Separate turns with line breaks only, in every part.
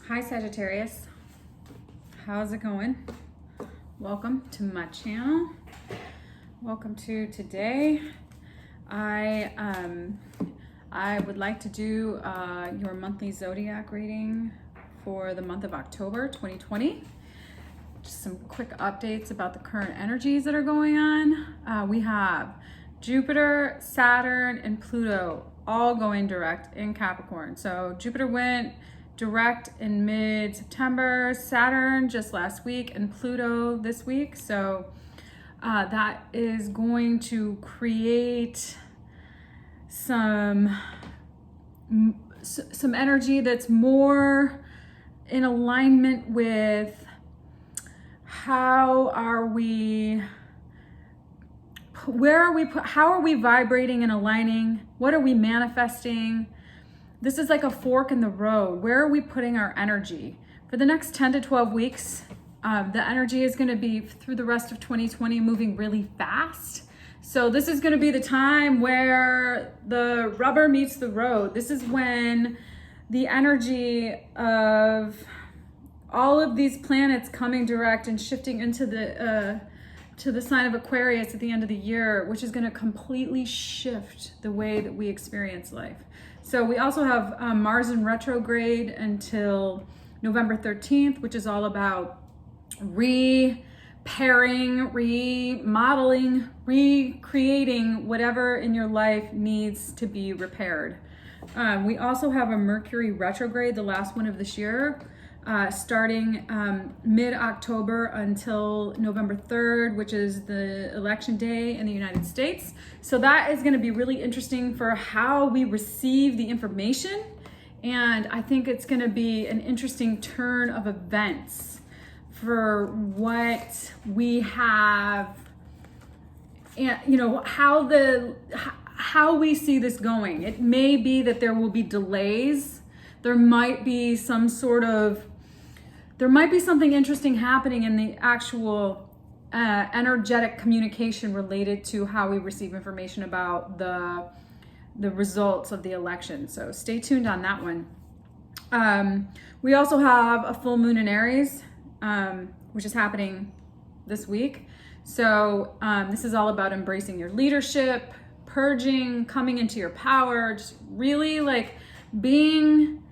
Hi Sagittarius, how's it going? Welcome to my channel. Welcome to today. I would like to do your monthly zodiac reading for the month of October 2020. Just some quick updates about the current energies that are going on. We have Jupiter, Saturn, and Pluto all going direct in Capricorn. So Jupiter went direct in mid-September, Saturn just last week, and Pluto this week. So that is going to create some energy that's more in alignment with how are we vibrating and aligning? What are we manifesting? This is like a fork in the road. Where are we putting our energy? For the next 10 to 12 weeks, the energy is going to be through the rest of 2020 moving really fast. So this is going to be the time where the rubber meets the road. This is when the energy of all of these planets coming direct and shifting into the sign of Aquarius at the end of the year, which is going to completely shift the way that we experience life. So we also have Mars in retrograde until November 13th, which is all about repairing, remodeling, recreating whatever in your life needs to be repaired. We also have a Mercury retrograde, the last one of this year, starting mid-October until November 3rd, which is the election day in the United States. So that is going to be really interesting for how we receive the information. And I think it's going to be an interesting turn of events for what we have, and you know, how we see this going. It may be that there will be delays. There might be something interesting happening in the actual energetic communication related to how we receive information about the results of the election. So stay tuned on that one. We also have a full moon in Aries, which is happening this week. So this is all about embracing your leadership, purging, coming into your power, just really like being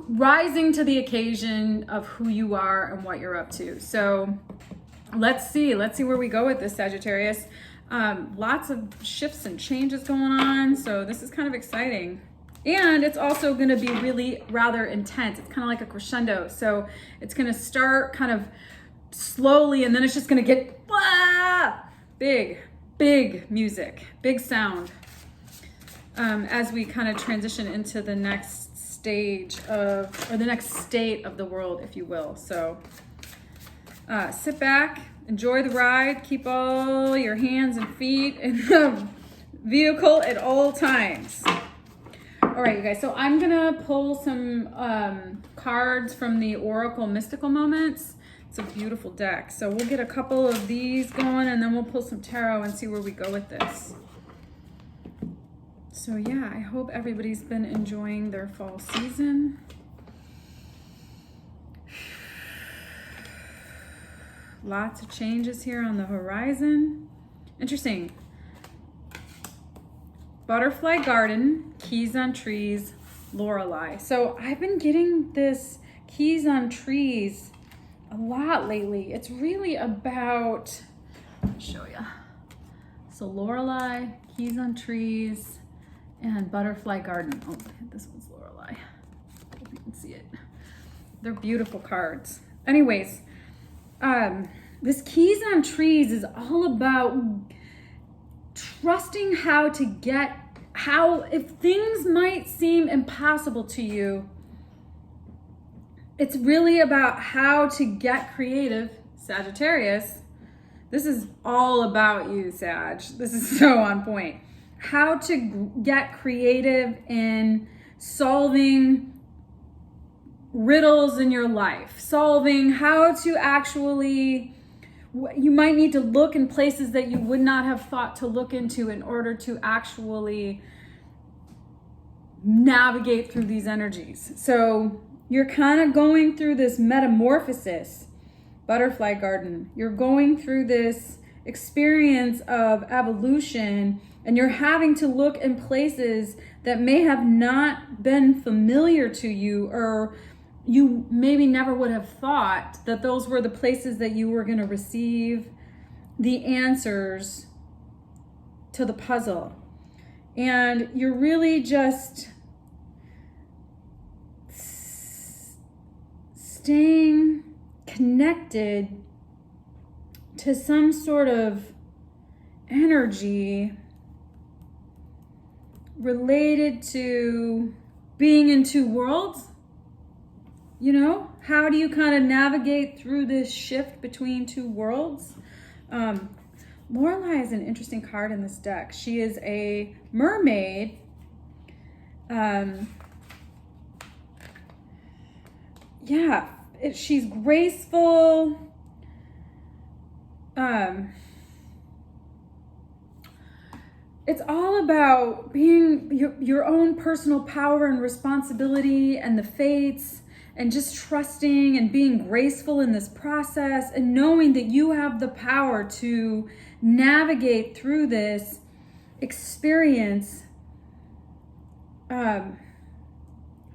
rising to the occasion of who you are and what you're up to. So let's see where we go with this, Sagittarius. Lots of shifts and changes going on. So this is kind of exciting. And it's also going to be really rather intense. It's kind of like a crescendo. So it's going to start kind of slowly, and then it's just going to get big music, big sound. As we kind of transition into the next stage or the next state of the world, if you will. So sit back, enjoy the ride, keep all your hands and feet in the vehicle at all times. All right, you guys, so I'm gonna pull some cards from the Oracle Mystical Moments. It's a beautiful deck. So we'll get a couple of these going, and then we'll pull some tarot and see where we go with this. So yeah, I hope everybody's been enjoying their fall season. Lots of changes here on the horizon. Interesting. Butterfly Garden, Keys on Trees, Lorelei. So I've been getting this Keys on Trees a lot lately. It's really about, let me show you. So Lorelei, Keys on Trees, and Butterfly Garden. Oh, this one's Lorelei. Hope you can see it. They're beautiful cards. Anyways, this Keys on Trees is all about trusting if things might seem impossible to you, it's really about how to get creative, Sagittarius. This is all about you, Sag. This is so on point. How to get creative in solving riddles in your life, solving how to actually, you might need to look in places that you would not have thought to look into in order to actually navigate through these energies. So you're kind of going through this metamorphosis, butterfly garden. You're going through this experience of evolution, and you're having to look in places that may have not been familiar to you, or you maybe never would have thought that those were the places that you were going to receive the answers to the puzzle. And you're really just staying connected to some sort of energy related to being in two worlds. You know, how do you kind of navigate through this shift between two worlds? Lorelei is an interesting card in this deck. She is a mermaid. She's graceful. It's all about being your own personal power and responsibility and the fates, and just trusting and being graceful in this process, and knowing that you have the power to navigate through this experience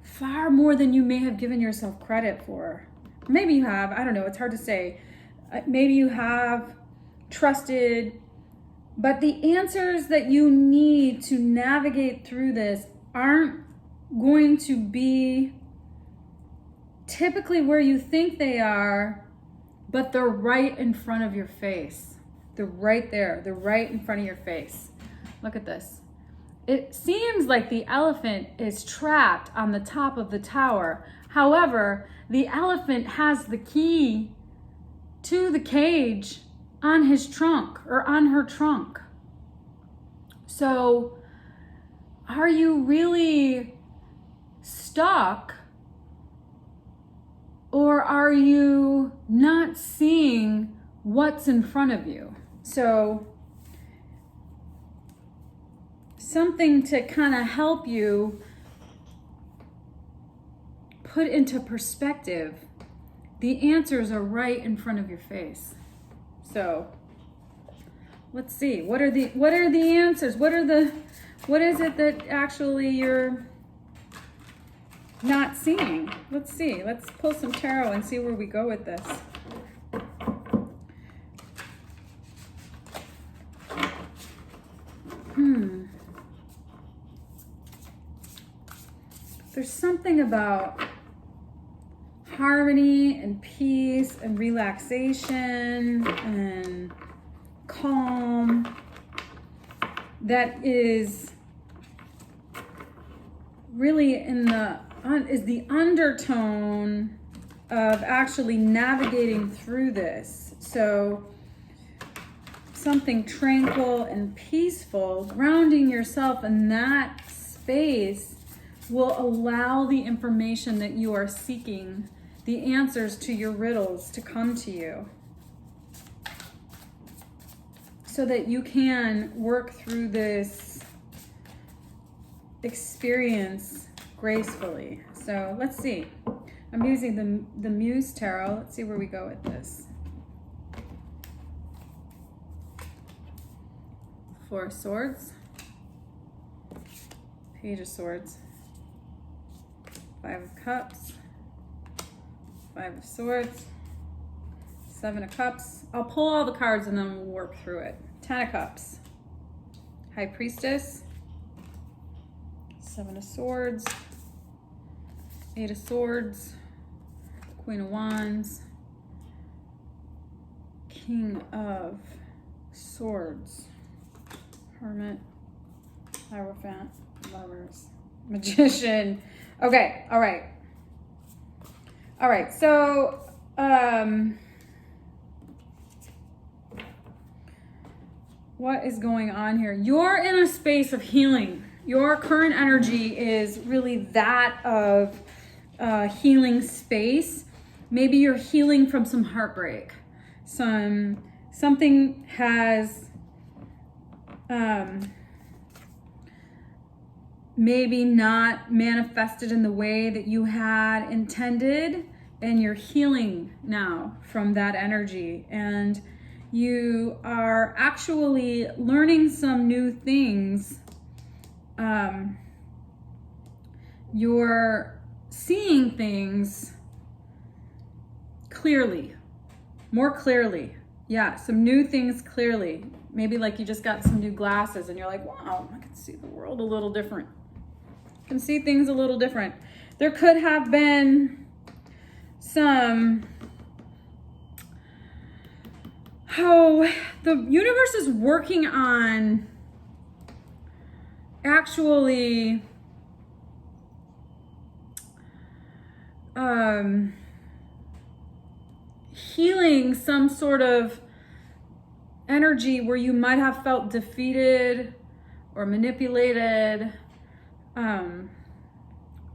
far more than you may have given yourself credit for. Maybe you have, I don't know, it's hard to say. Maybe you have trusted, but the answers that you need to navigate through this aren't going to be typically where you think they are, but they're right in front of your face. They're right there. They're right in front of your face. Look at this. It seems like the elephant is trapped on the top of the tower. However, the elephant has the key to the cage on his trunk, or on her trunk. So, are you really stuck? Or are you not seeing what's in front of you? So, something to kind of help you put into perspective. The answers are right in front of your face. So, let's see. What are the answers? What is it that actually you're not seeing? Let's see. Let's pull some tarot and see where we go with this. There's something about harmony and peace and relaxation and calm that is really is the undertone of actually navigating through this. So something tranquil and peaceful, grounding yourself in that space will allow the information that you are seeking, the answers to your riddles, to come to you, so that you can work through this experience gracefully. So let's see. I'm using the Muse Tarot. Let's see where we go with this. Four of Swords, Page of Swords, Five of Cups, Five of Swords, Seven of Cups. I'll pull all the cards and then we'll work through it. Ten of Cups, High Priestess, Seven of Swords, Eight of Swords, Queen of Wands, King of Swords, Hermit, Hierophant, Lovers, Magician. Okay, all right. All right, so what is going on here? You're in a space of healing. Your current energy is really that of healing space. Maybe you're healing from some heartbreak. Something has maybe not manifested in the way that you had intended, and you're healing now from that energy, and you are actually learning some new things. You're seeing things clearly, more clearly. Yeah, some new things clearly. Maybe like you just got some new glasses and you're like, wow, I can see the world a little different. I can see things a little different. There could have been some, the universe is working on actually healing some sort of energy where you might have felt defeated or manipulated. There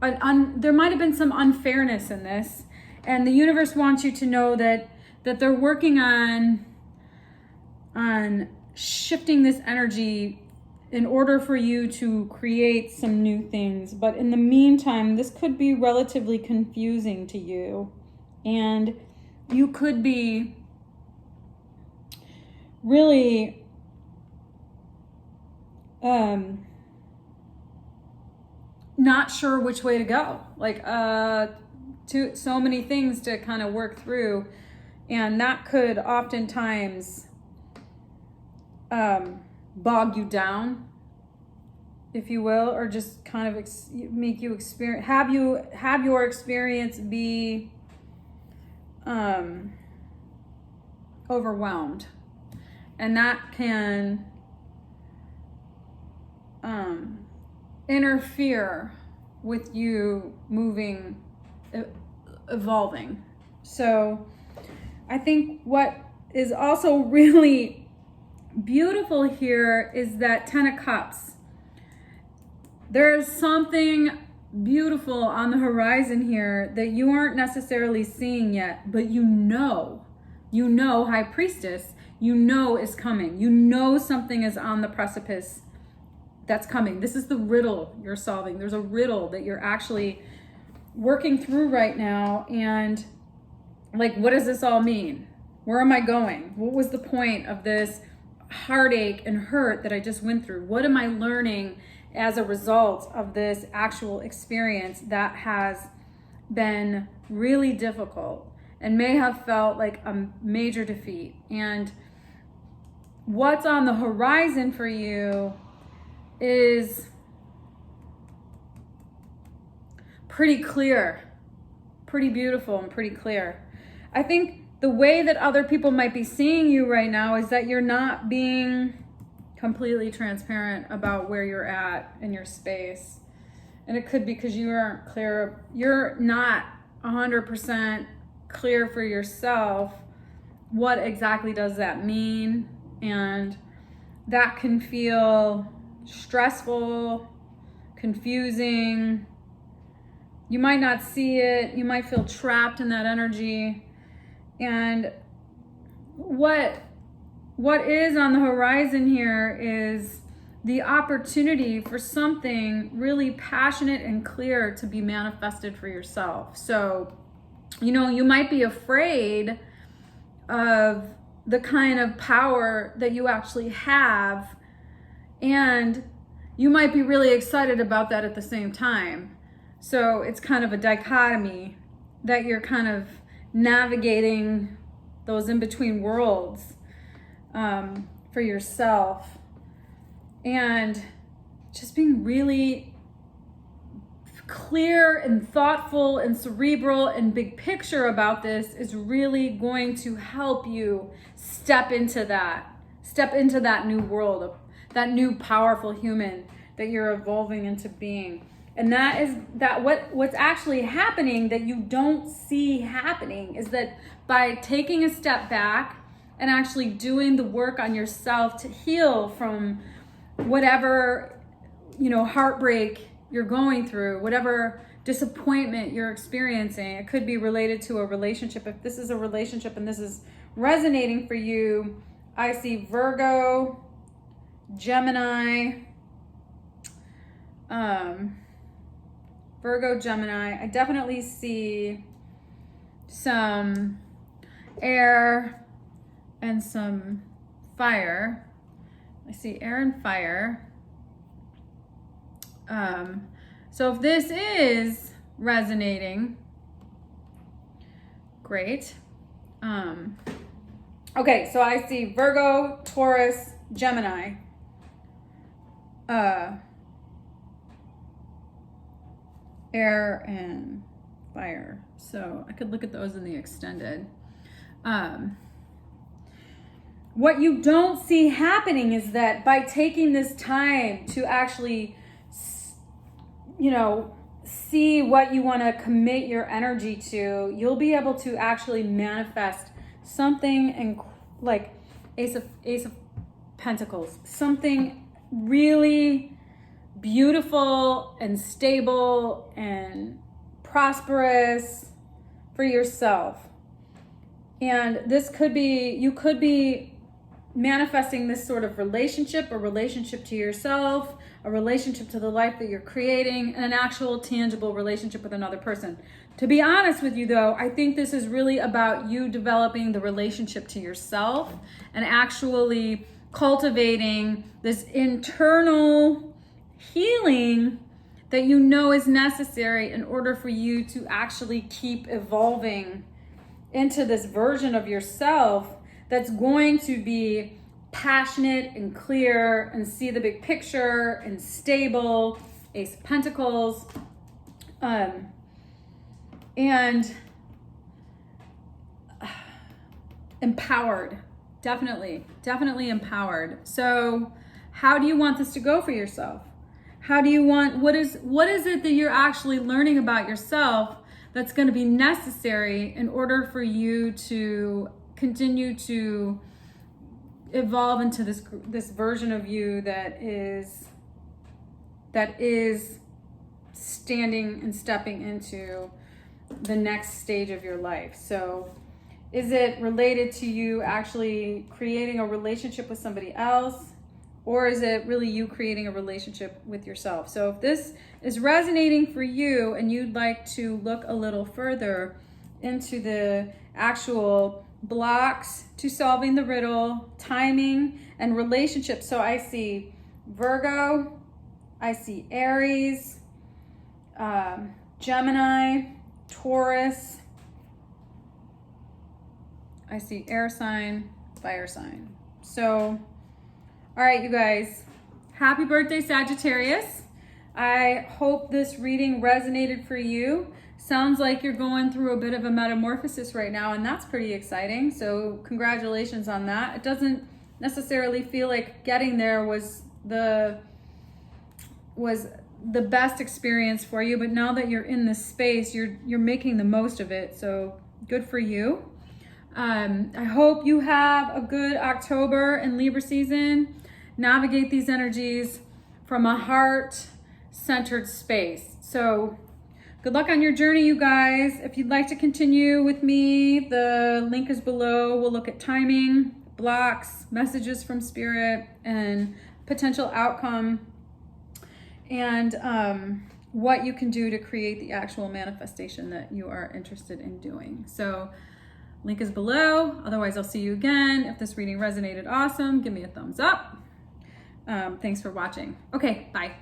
might have been some unfairness in this, and the universe wants you to know that they're working on shifting this energy in order for you to create some new things. But in the meantime, this could be relatively confusing to you, and you could be really not sure which way to go. Like so many things to kind of work through, and that could oftentimes bog you down, if you will, or just kind of make you experience, have your experience be overwhelmed, and that can interfere with you moving, evolving. So I think what is also really beautiful here is that 10 of Cups. There's something beautiful on the horizon here that you aren't necessarily seeing yet, but you know, High Priestess, you know is coming. You know something is on the precipice that's coming. This is the riddle you're solving. There's a riddle that you're actually working through right now. And like, what does this all mean? Where am I going? What was the point of this heartache and hurt that I just went through? What am I learning as a result of this actual experience that has been really difficult and may have felt like a major defeat? And what's on the horizon for you is pretty clear, pretty beautiful, and pretty clear. I think the way that other people might be seeing you right now is that you're not being completely transparent about where you're at in your space. And it could be because you aren't clear, you're not 100% clear for yourself. What exactly does that mean? And that can feel stressful, confusing. You might not see it. You might feel trapped in that energy. And what is on the horizon here is the opportunity for something really passionate and clear to be manifested for yourself. So, you might be afraid of the kind of power that you actually have, and you might be really excited about that at the same time. So it's kind of a dichotomy that you're kind of navigating those in-between worlds for yourself, and just being really clear and thoughtful and cerebral and big picture about this is really going to help you step into that new world, that new powerful human that you're evolving into being. And what's actually happening that you don't see happening is that by taking a step back and actually doing the work on yourself to heal from whatever, heartbreak you're going through, whatever disappointment you're experiencing. It could be related to a relationship. If this is a relationship and this is resonating for you, I see Virgo, Gemini, Virgo, Gemini. I definitely see some air and some fire. I see air and fire. So if this is resonating, great. Okay, so I see Virgo, Taurus, Gemini. Air and fire. So I could look at those in the extended. What you don't see happening is that by taking this time to actually, see what you want to commit your energy to, you'll be able to actually manifest something like Ace of Pentacles, something really beautiful and stable and prosperous for yourself. And this could be, you could be manifesting this sort of relationship, a relationship to yourself, a relationship to the life that you're creating, and an actual tangible relationship with another person. To be honest with you though, I think this is really about you developing the relationship to yourself and actually cultivating this internal healing that you know is necessary in order for you to actually keep evolving into this version of yourself that's going to be passionate and clear and see the big picture and stable, Ace of Pentacles, and empowered. Definitely empowered. So how do you want this to go for yourself? How do you want, what is it that you're actually learning about yourself that's going to be necessary in order for you to continue to evolve into this version of you that is standing and stepping into the next stage of your life? So is it related to you actually creating a relationship with somebody else? Or is it really you creating a relationship with yourself? So if this is resonating for you and you'd like to look a little further into the actual blocks to solving the riddle, timing, and relationships. So I see Virgo, I see Aries, Gemini, Taurus, I see air sign, fire sign. So, all right, you guys, happy birthday, Sagittarius. I hope this reading resonated for you. Sounds like you're going through a bit of a metamorphosis right now, and that's pretty exciting. So congratulations on that. It doesn't necessarily feel like getting there was the best experience for you, but now that you're in this space, you're making the most of it. So good for you. I hope you have a good October and Libra season. Navigate these energies from a heart-centered space. So good luck on your journey, you guys. If you'd like to continue with me, the link is below. We'll look at timing, blocks, messages from spirit, and potential outcome, and what you can do to create the actual manifestation that you are interested in doing. So link is below. Otherwise, I'll see you again. If this reading resonated, awesome. Give me a thumbs up. Thanks for watching. Okay, bye.